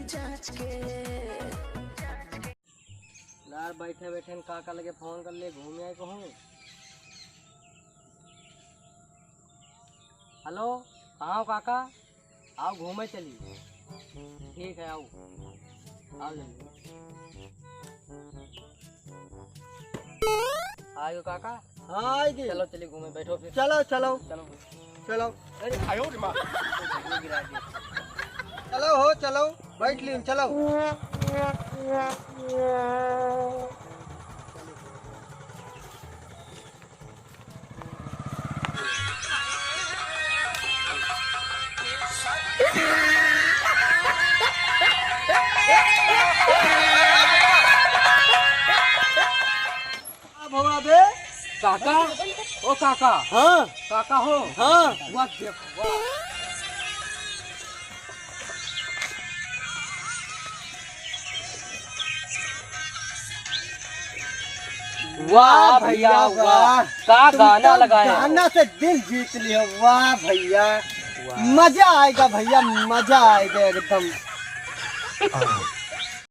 यार बैठे बैठे काका लगे फोन कर ले घूमे आए कहूँ। हेलो कहाँ हो काका? आओ घूमे चलिए। ठीक है आओ आओ जल्दी। आयो काका? हाँ चलो चलिए घूमे, बैठो फिर। चलो चलो चलो चलो अरे आयो रे माँ। चलो हो चलो बैठ लीन चलो। काका ओ काका। हाँ काका हो? हाँ वाह देखो वाह। वाह भैया वाह, का गाना लगाया। गाना से दिल जीत लिया। वाह भैया मजा आएगा भैया, मजा आएगा एकदम।